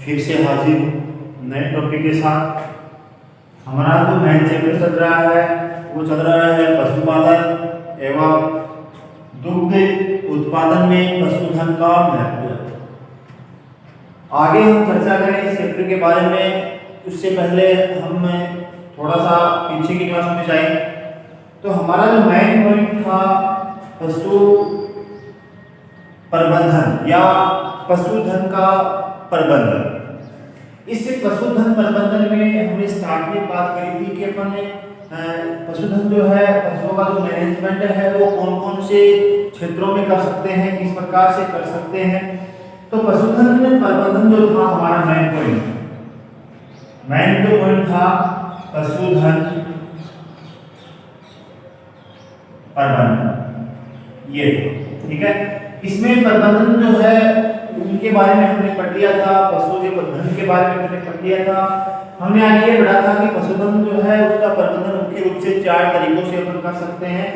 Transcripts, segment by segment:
फिर से हाजिर हूँ नए टॉपिक के साथ। हमारा जो नया चैप्टर चल रहा है वो चल रहा है पशुपालन एवं दुग्ध उत्पादन में पशुधन का महत्व। आगे हम चर्चा करें इस चैप्टर के बारे में। उससे पहले हम थोड़ा सा पीछे की क्लास में जाएं तो हमारा जो मेन पॉइंट था पशु प्रबंधन या पशुधन का प्रबंधन। इस पशुधन प्रबंधन में हमने स्टार्ट में बात करी थी कि अपन पशुधन जो है पशुओं का जो मैनेजमेंट है वो कौन कौन से क्षेत्रों में कर सकते हैं, किस प्रकार से कर सकते हैं। तो पशुधन प्रबंधन जो था हमारा मेन जो पॉइंट था पशुधन प्रबंधन ये ठीक है। इसमें प्रबंधन जो है उनके बारे में हमने पढ़ लिया था, पशु के प्रबंधन के बारे में हमने पढ़ लिया था। हमने आगे ये पढ़ा था कि पशुधन जो है उसका प्रबंधन मुख्य रूप से 4 तरीकों से अपन कर सकते हैं।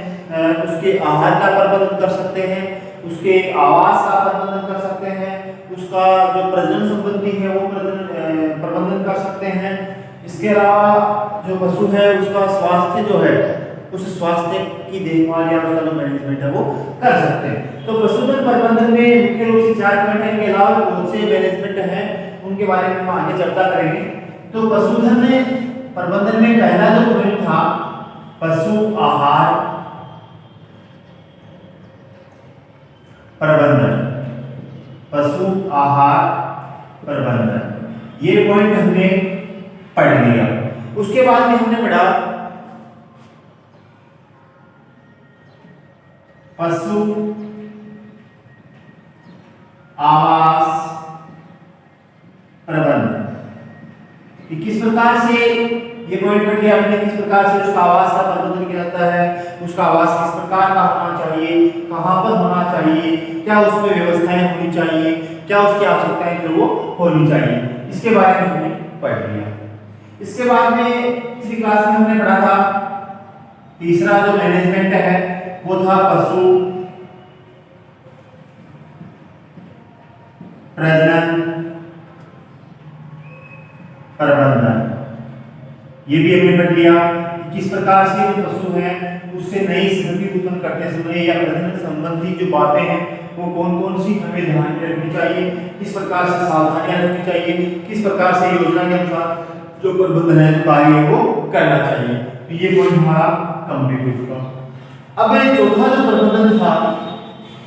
उसके आहार का प्रबंधन कर सकते हैं, उसके आवास का प्रबंधन कर सकते हैं, उसका जो प्रजनन संबंधी है वो प्रबंधन कर सकते हैं। इसके अलावा जो पशु है उसका स्वास्थ्य जो है उस स्वास्थ्य की देखभाल या उसका जो मैनेजमेंट है वो कर सकते हैं। तो पशुधन प्रबंधन में मुख्य रूप से 4 पॉइंट हैं, के अलावा बहुत से मैनेजमेंट हैं उनके बारे में हम आगे चर्चा करेंगे। तो पशुधन प्रबंधन में पहला जो पॉइंट था पशु आहार प्रबंधन। पशु आहार प्रबंधन ये पॉइंट हमने पढ़ लिया। उसके बाद में हमने पढ़ा पशु आवास प्रबंधन। किस प्रकार से ये पॉइंट पढ़ लिया हमने, किस प्रकार से उसका आवास का प्रबंधन किया जाता है, उसका आवास किस प्रकार का होना चाहिए, कहां पर होना चाहिए, क्या उसमें व्यवस्थाएं होनी चाहिए, क्या उसकी आवश्यकताएं जो वो होनी चाहिए, इसके बारे में हमने पढ़ लिया। इसके बाद में पिछली क्लास में हमने पढ़ा था तीसरा जो मैनेजमेंट है वो था पशु प्रजनन प्रबंधन। ये भी हमने पढ़ लिया कि किस प्रकार से जो पशु हैं उससे नई संतति उत्पन्न करते समय या प्रजनन संबंधी जो बातें हैं वो कौन कौन सी हमें ध्यान में रखनी चाहिए, किस प्रकार से सावधानियां रखनी चाहिए, किस प्रकार से योजना के अनुसार जो प्रबंधन है कार्य है वो करना चाहिए। तो ये पॉइंट हमारा कंप्लीट हो चुका। अब चौथा जो प्रबंधन था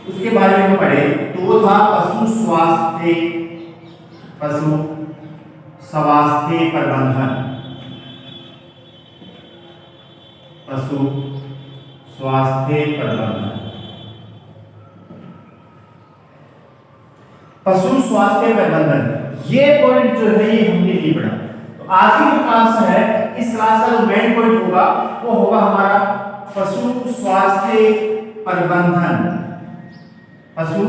उसके बारे में पढ़े तो वो था पशु स्वास्थ्य प्रबंधन। पशु स्वास्थ्य प्रबंधन। पशु स्वास्थ्य प्रबंधन ये पॉइंट जो है ये हमने नहीं पढ़ा। तो आज की जो क्लास है इस क्लास का जो मेन पॉइंट होगा वो होगा हमारा पशु स्वास्थ्य प्रबंधन। पशु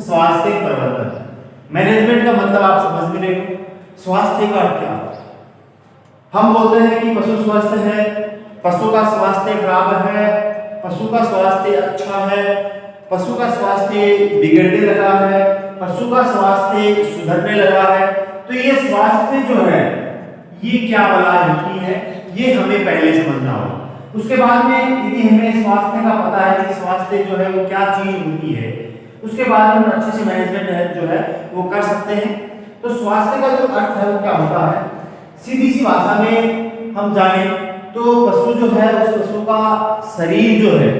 स्वास्थ्य प्रबंधन मैनेजमेंट का मतलब आप समझ में रहे हो। स्वास्थ्य का क्या, हम बोलते हैं कि पशु स्वस्थ है, पशु का स्वास्थ्य खराब है, पशु का स्वास्थ्य अच्छा है, पशु का स्वास्थ्य बिगड़ने लगा है, पशु का स्वास्थ्य सुधरने लगा है। तो ये स्वास्थ्य जो है ये क्या बला होती है ये हमें पहले समझना होगा। उसके बाद में यदि हमें स्वास्थ्य का पता है कि स्वास्थ्य जो है वो क्या चीज होती है उसके बाद हम अच्छे से मैनेजमेंट जो है वो कर सकते हैं। तो स्वास्थ्य का जो अर्थ है वो क्या होता है, सीधी सी भाषा में हम जाने तो पशु जो है उस पशु का शरीर जो है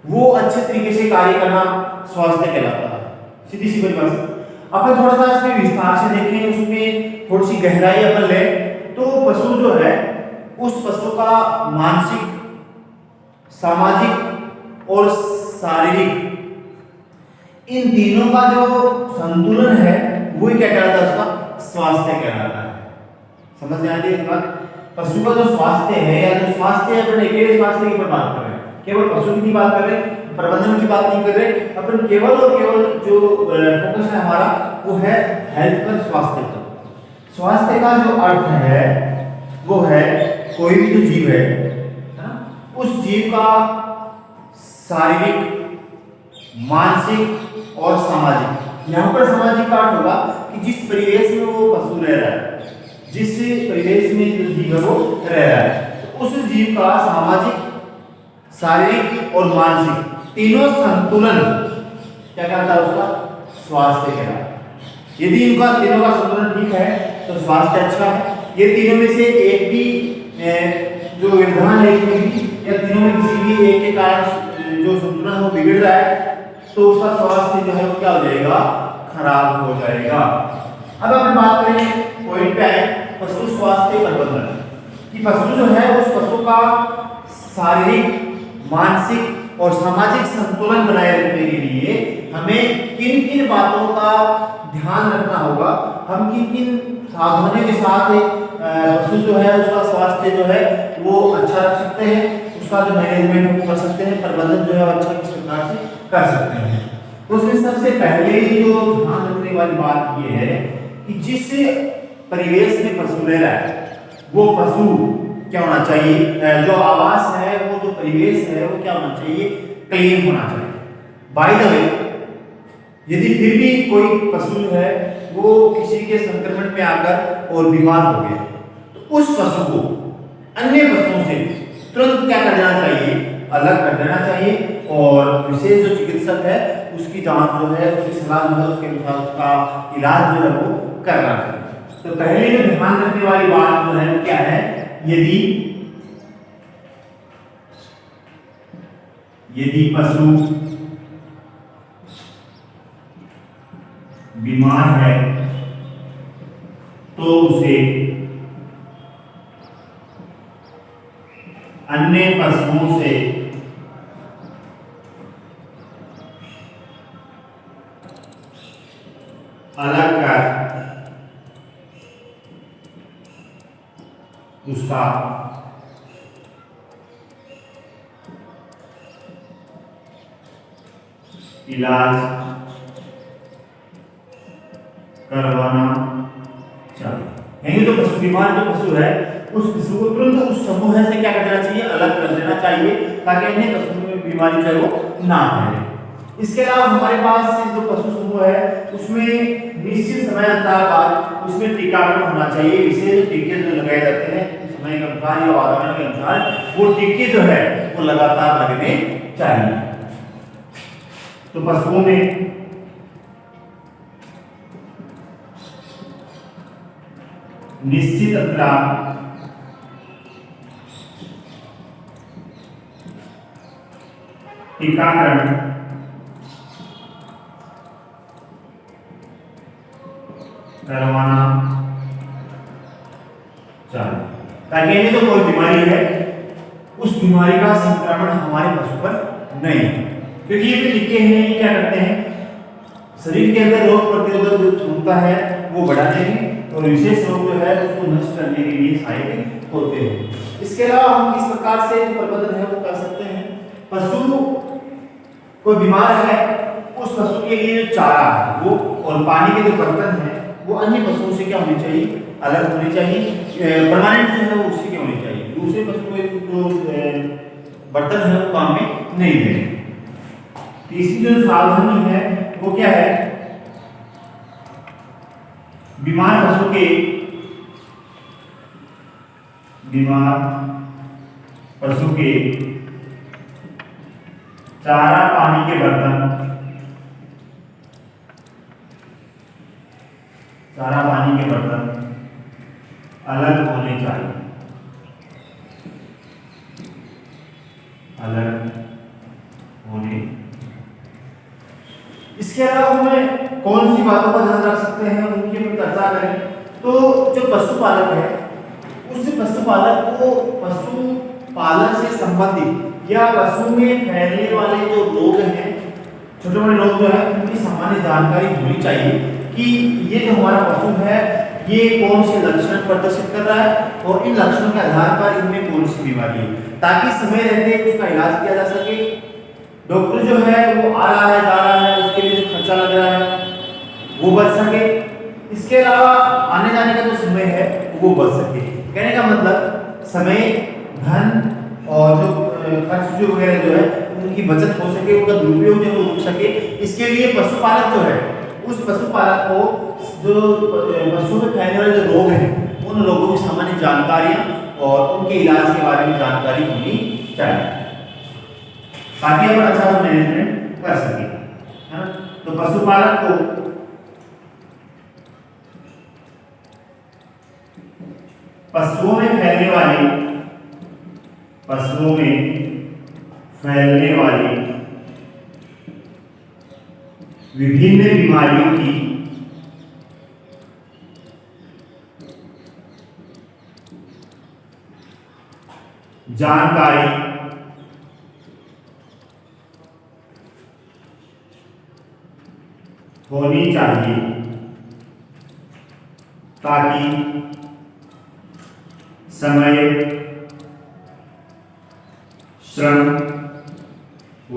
वो अच्छे तरीके से कार्य करना स्वास्थ्य कहलाता है। सीधी सी परिभाषा। अपन थोड़ा सा इसमें विस्तार से देखें, उसमें थोड़ी सी गहराई अपन ले तो पशु जो है उस पशु का मानसिक, सामाजिक और शारीरिक इन तीनों का जो संतुलन है वही क्या कहलाता है, उसका स्वास्थ्य कहलाता है। समझ में आ रही है बात। पशु का जो स्वास्थ्य है या जो स्वास्थ्य है अपन अकेले स्वास्थ्य की बात कर रहे हैं, केवल पशु की बात कर रहे हैं, प्रबंधन की बात नहीं कर रहे। अपन केवल और केवल जो फोकस है हमारा वो है हेल्थ पर, स्वास्थ्य पर। स्वास्थ्य का जो अर्थ है वो है कोई भी जो जीव है ना उस जीव का शारीरिक, मानसिक और सामाजिक। यहाँ पर सामाजिक का अर्थ होगा कि जिस परिवेश में वो पशु रह रहा है, जिस परिवेश में जो जीव है वो रह रहा है, तो उस जीव का सामाजिक, शारीरिक और मानसिक तीनों संतुलन क्या कहता है, उसका स्वास्थ्य कहलाता है। यदि इनका तीनों का संतुलन ठीक है तो स्वास्थ्य अच्छा है। ये तीनों में से एक भी जो व्यवधान है इसमें भी, या तीनों में किसी भी एक के कारण जो संतुलन है वो बिगड़ रहा है, तो उसका स्वास्थ्य जो है वो क्या हो जाएगा, खराब हो जाएगा। अब अपन बात करें पॉइंट पे आए, पशु स्वास्थ्य प्रबंधन कि पशु जो है उस पशु का शारीरिक, मानसिक और सामाजिक संतुलन बनाए रखने के लिए हमें किन किन बातों का ध्यान रखना होगा, हम किन किन सावधानियों के साथ पशु जो है उसका स्वास्थ्य जो है वो अच्छा रख सकते हैं, उसका जो मैनेजमेंट हम कर सकते हैं, प्रबंधन जो है अच्छा किस प्रकार से कर सकते हैं। तो उसमें सबसे पहले जो ध्यान रखने वाली बात ये है कि जिस परिवेश में पशु रह रहा है वो पशु क्या होना चाहिए, जो आवास है, वो जो परिवेश है वो क्या होना चाहिए, क्लीन होना चाहिए। बाय द वे, यदि फिर भी कोई पशु जो है वो किसी के संक्रमण में आकर और बीमार हो गया, तो उस पशु को अन्य पशुओं से तुरंत क्या कर देना चाहिए, अलग कर देना चाहिए, और विशेष जो चिकित्सक है उसकी जांच जो है, उसकी सलाह जो है उसके अनुसार उसका इलाज जो है वो करना चाहिए। तो पहले जो ध्यान रखने वाली बात जो है क्या है, यदि पशु बीमार है तो उसे अन्य पशुओं से अलग कर उसका इलाज करवाना चाहिए। यानी जो पशु बीमार जो पशु है उस पशु को तुरंत उस समूह से क्या कर देना चाहिए, अलग कर देना चाहिए, ताकि अन्य पशुओं में बीमारी जो है वो ना फैले। इसके अलावा हमारे पास जो पशु समूह है उसमें निश्चित समय अंतराल बाद उसमें टीकाकरण होना चाहिए। विशेष टीके जो लगाए जाते हैं समय के अनुसार या वातावरण के अनुसार, वो टीके जो है वो लगातार लगने चाहिए। तो पशुओं में निश्चित अंतराल टीकाकरण करवाना चाहिए, ताकि यदि तो कोई बीमारी है उस बीमारी का संक्रमण हमारे पशु पर नहीं है। क्योंकि ये जो टीके हैं ये क्या करते हैं, शरीर के अंदर रोग प्रतिरोधक जो क्षमता है वो बढ़ाते हैं और विशेष रोग जो है उसको नष्ट करने के लिए सहायक होते हैं। इसके अलावा हम किस प्रकार से प्रबंधन है वो कर सकते हैं, पशु कोई बीमार है उस पशु के लिए जो चारा है वो और पानी के जो बर्तन है वो अन्य पशुओं से क्या होनी चाहिए, अलग होनी चाहिए, परमानेंट जो है वो उसी के होनी चाहिए। दूसरे पशु के जो बर्तन है वो काम में नहीं देने। तीसरी जो सावधानी है वो क्या है, बीमार पशु के चारा पानी के बर्तन, चारा पानी के बर्तन अलग होने चाहिए, अलग होने। इसके अलावा हमें कौन सी बातों का ध्यान रख सकते हैं उनकी हम चर्चा करें। तो जो पशुपालक है उस पशुपालक को पशुपालन से संबंधित या पशु में फैलने वाले जो रोग हैं, छोटे बड़े रोग जो है उनकी सामान्य जानकारी होनी चाहिए कि ये जो हमारा पशु है ये कौन से लक्षण प्रदर्शित कर रहा है और इन लक्षणों के आधार पर इनमें कौन सी बीमारी है, ताकि समय रहते उसका इलाज किया जा सके। डॉक्टर जो है वो आ रहा है जा रहा है, उसके लिए जो खर्चा लग रहा है वो बच सके। इसके अलावा आने जाने का जो समय है वो बच सके। कहने का मतलब समय, धन और जो खर्च जो वगैरह जो है उनकी बचत हो सके, उनका दुरुपयोग जो रुक सके। इसके लिए पशुपालक जो है उस पशुपालक को जो पशुओं में फैलने वाले जो रोग हैं उन रोगों की सामान्य जानकारियां और उनके इलाज के बारे में जानकारी होनी चाहिए ताकि हम अच्छा मैनेजमेंट कर सकें, है ना। तो पशुपालक को पशुओं में फैलने वाली विभिन्न बीमारियों की जानकारी होनी चाहिए ताकि समय, श्रम व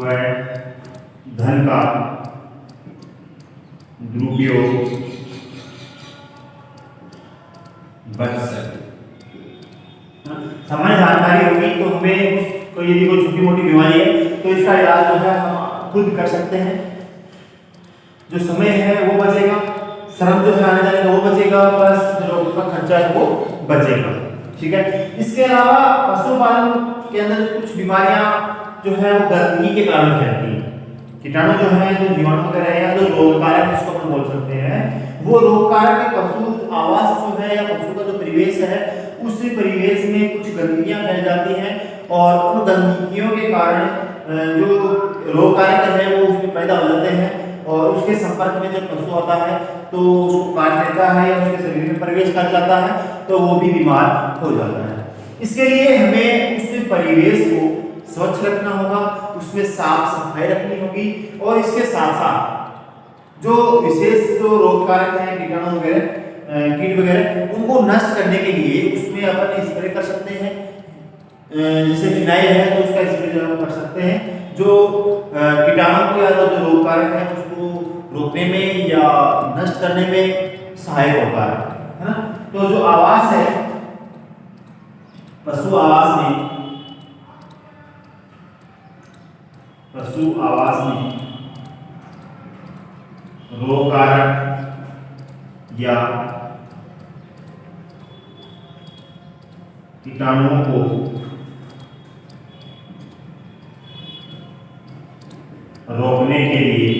धन का दुरुपयोग बच सके। सामान्य जानकारी होगी तो हमें कोई यदि कोई छोटी मोटी बीमारी है तो इसका इलाज जो है हम खुद कर सकते हैं। जो समय है वो बचेगा, श्रम जो है आने जाने का वो बचेगा, प्लस जो का खर्चा है वो बचेगा, ठीक है। इसके अलावा पशुपालन के अंदर कुछ बीमारियां जो है वो गंदगी के कारण फैलती हैं। कीटाणु जो है, जो जीवाणु वगैरह या जो रोगकारक जिसको हम बोल सकते हैं, वो रोगकारक पशु आवास जो है या पशु का जो परिवेश है उस परिवेश में कुछ गंदगियां फैल जाती हैं और उन गंदगियों के कारण जो रोगकारक है वो उसमें पैदा हो जाते हैं और उसके संपर्क में जब पशु आता है तो उसको काट लेता है या उसके शरीर में प्रवेश कर जाता है तो वो भी बीमार हो जाता है। इसके लिए हमें उस परिवेश को स्वच्छ रखना होगा, उसमें साफ सफाई रखनी होगी और इसके साथ साथ जो विशेष जो रोगकारक हैं, कीटाणु वगैरह, कीट वगैरह, उनको नष्ट करने के लिए उसमें अपन स्प्रे कर सकते हैं। जैसे फिनाइल है तो उसका स्प्रे जो कर सकते हैं, जो कीटाणु या जो रोगकारक है उसको रोकने में या नष्ट करने में सहायक होता है ना। तो जो आवास है, पशु आवास में रोगकारक या कीटाणुओं को रोकने के लिए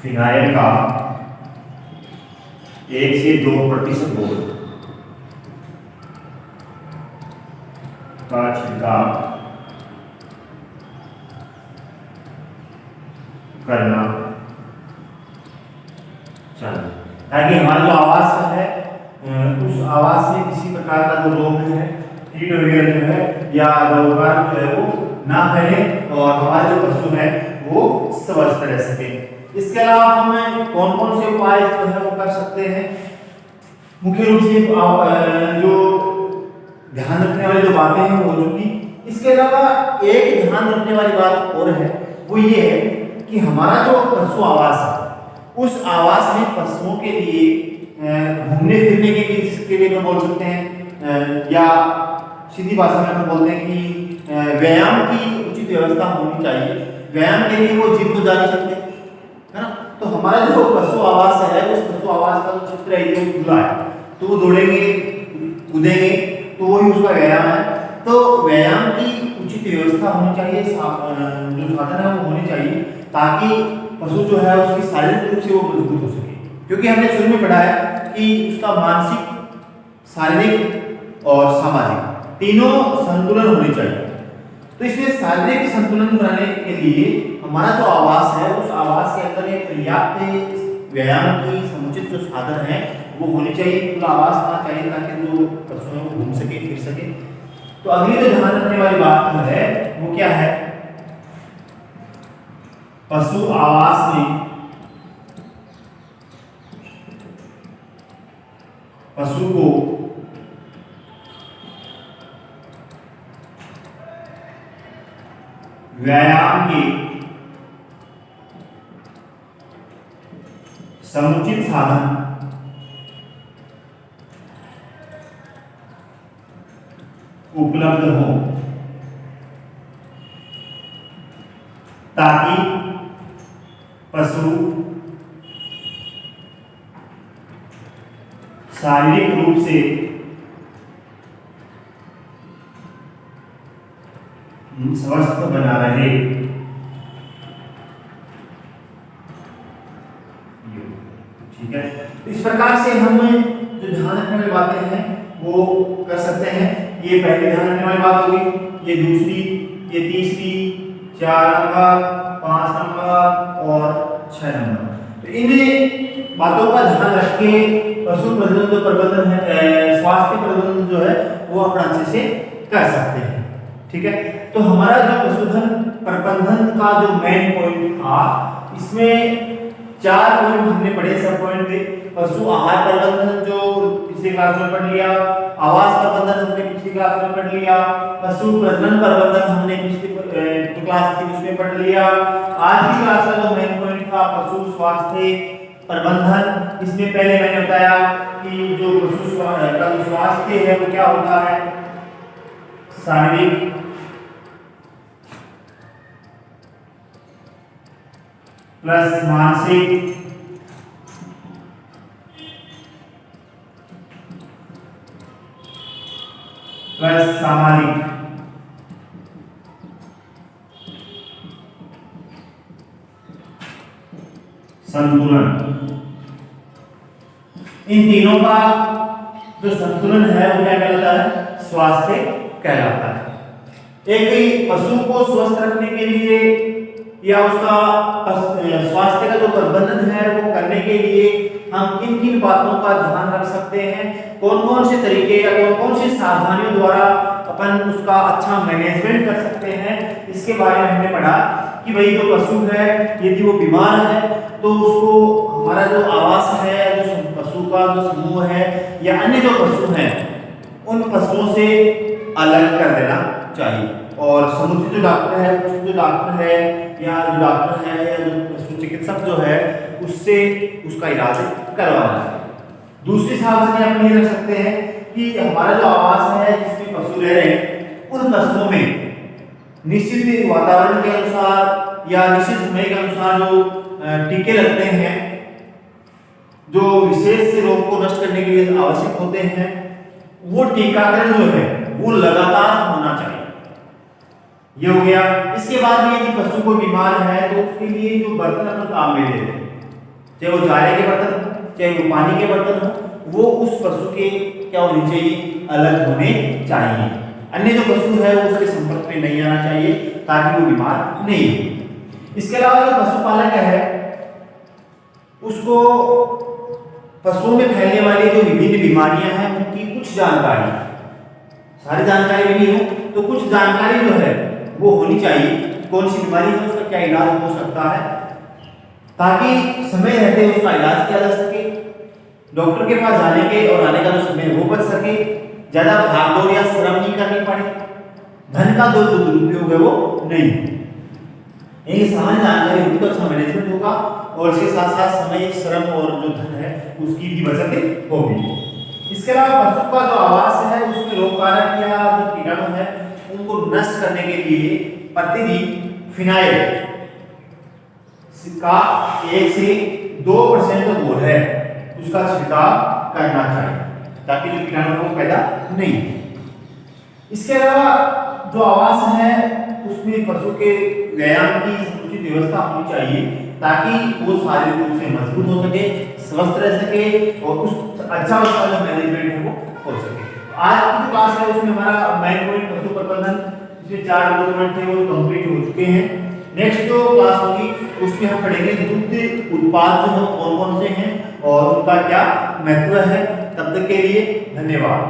फिनाइल का 1 से 2% घोल का छिड़काव करना चाहिए ताकि हमारा जो आवास है उस आवास में किसी प्रकार का जो रोग है, कीट वगैरह जो है या रोगकारक जो है वो ना फैले और हमारे जो पशु है वो स्वस्थ रह सके। इसके अलावा हम कौन कौन से उपाय जो है वो कर सकते हैं? मुख्य रूप से जो ध्यान रखने वाली जो बातें हैं वो हो चुकी। इसके अलावा एक ध्यान रखने वाली बात और है, वो ये है कि हमारा जो पशु आवास है उस आवास में पशुओं के लिए घूमने फिरने के लिए, जिसके लिए हम बोल सकते हैं या सीधी भाषा में हम बोलते हैं कि व्यायाम की उचित व्यवस्था होनी चाहिए। व्यायाम के लिए वो जिम तो जा नहीं सकते, है ना। तो हमारा जो पशु आवास है उस पशु आवास का जो क्षेत्र है ये खुला है तो वो दौड़ेंगे कूदेंगे तो वही उसका व्यायाम है। तो व्यायाम की उचित व्यवस्था होनी चाहिए, जो साधन है वो होने चाहिए ताकि पशु जो है उसकी शारीरिक रूप से वो मजबूत हो सके। क्योंकि हमने शुरू में पढ़ा है कि उसका मानसिक, शारीरिक और सामाजिक तीनों संतुलन होने चाहिए। तो इसमें शारीरिक संतुलन बनाने के लिए हमारा जो आवास है उस आवास के अंदर एक पर्याप्त व्यायाम की समुचित जो साधन है वो होने चाहिए। खुला आवास होना चाहिए ताकि जो पशु है वो घूम सके, फिर सके। तो अगली जो ध्यान रखने वाली बात जो है वो क्या है? पशु आवास में पशु को व्यायाम के समुचित साधन उपलब्ध हो, ताकि पशु शारीरिक रूप से स्वस्थ बना रहे। ठीक है, तो इस प्रकार से हम जो ध्यान रखने वाली बातें हैं वो कर सकते हैं। ये पहले ध्यान रखने वाली बात होगी, ये दूसरी, ये तीसरी, 4 नंबर, 5 नंबर और 6 नंबर। तो इन बातों का ध्यान रख के पशु प्रजनन जो प्रबंधन है, स्वास्थ्य प्रबंधन जो है वो अपना अच्छे से कर सकते हैं। ठीक है, तो हमारा जो पशुधन प्रबंधन का जो मेन पॉइंट था, इसमें 4 पॉइंट हमने पढ़े। सब पॉइंट थे पशु आहार प्रबंधन जो पिछली क्लास में पढ़ लिया, आवास प्रबंधन हमने पिछली क्लास में पढ़ लिया, पशु प्रजनन प्रबंधन हमने पिछली क्लास थी उसमें पढ़ लिया। आज की क्लास का जो मेन पॉइंट था पशु स्वास्थ्य प्रबंधन, इसमें पहले मैंने बताया कि जो पशु का स्वास्थ्य है वो क्या होता है, शारीरिक प्लस मानसिक प्लस सामाजिक। संतुलन, इन तीनों का जो संतुलन है वो क्या कहलाता है, स्वास्थ्य कहलाता है। एक पशु को स्वस्थ रखने के लिए या उसका स्वास्थ्य का जो प्रबंधन है वो करने के लिए हम किन किन बातों का ध्यान रख सकते हैं, कौन कौन से तरीके या कौन कौन सी सावधानियों द्वारा अपन उसका अच्छा मैनेजमेंट कर सकते हैं, इसके बारे में हमने पढ़ा कि भाई जो पशु है यदि वो बीमार है तो उसको हमारा जो आवास है, जो पशु का जो समूह है या अन्य जो पशु हैं उन पशुओं से अलग कर देना चाहिए। और समुचित जो डॉक्टर है, जो डॉक्टर है या जो डॉक्टर है या जो पशु चिकित्सक जो है उससे उसका इलाज करवाना चाहिए। दूसरी सावधानी आप ये रख सकते हैं कि हमारा जो आवास है जिसमें पशु रह रहे हैं उन पशुओं में निश्चित वातावरण के अनुसार या निश्चित समय के अनुसार जो टीके लगते हैं जो विशेष से रोग को नष्ट करने के लिए आवश्यक होते हैं, वो टीकाकरण जो है वो लगातार होना चाहिए। ये हो गया। इसके बाद में यदि पशु को बीमार है तो उसके लिए जो बर्तन अपन काम में लेते हैं, चाहे वो चारे के बर्तन हो चाहे वो पानी के बर्तन हो, वो उस पशु के क्या होने चाहिए, अलग होने चाहिए। अन्य जो पशु है वो उसके संपर्क में नहीं आना चाहिए ताकि वो बीमार नहीं हो। इसके अलावा जो पशुपालक है उसको पशुओं में फैलने वाली जो विभिन्न बीमारियां हैं उनकी कुछ जानकारी, सारी जानकारी भी नहीं हो तो कुछ जानकारी जो है वो होनी चाहिए। कौन सी बीमारी है, उसका क्या इलाज हो सकता है, ताकि समय रहते उसका इलाज किया जा सके, डॉक्टर के पास जाने के और आने का जो समय वो बच सके, ज्यादा भागदौड़ या श्रम नहीं करनी पड़े, धन का जो दुरुपयोग है वो नहीं। ये सामान्य जानकारी होगी तो अच्छा मैनेजमेंट होगा और इसके साथ साथ समय, श्रम और जो धन है उसकी भी बचत होगी। इसके अलावा पशु का जो आवास है उसमें रोग कारक या जो कीटाणु है उनको नष्ट करने के लिए प्रतिदिन फिनाइल का 1 से 2% घोल है उसका छिड़काव करना चाहिए ताकि जो कीटाणु को पैदा नहीं। इसके अलावा जो आवास है उसमें पशु के व्यायाम की समुचित व्यवस्था होनी चाहिए ताकि वो शारीरिक रूप से मजबूत हो सके, स्वस्थ रह सके और उस अच्छा उसका जो मैनेजमेंट है वो हो सके। आज की जो क्लास है उसमें हमारा मेन पॉइंट पशु प्रबंधन, इसमें 4 डॉक्यूमेंट थे वो कंप्लीट हो चुके हैं। नेक्स्ट जो क्लास होगी उसमें हम पढ़ेंगे दुग्ध उत्पाद जो कौन कौन से हैं और उनका क्या महत्व है। तब तक के लिए धन्यवाद।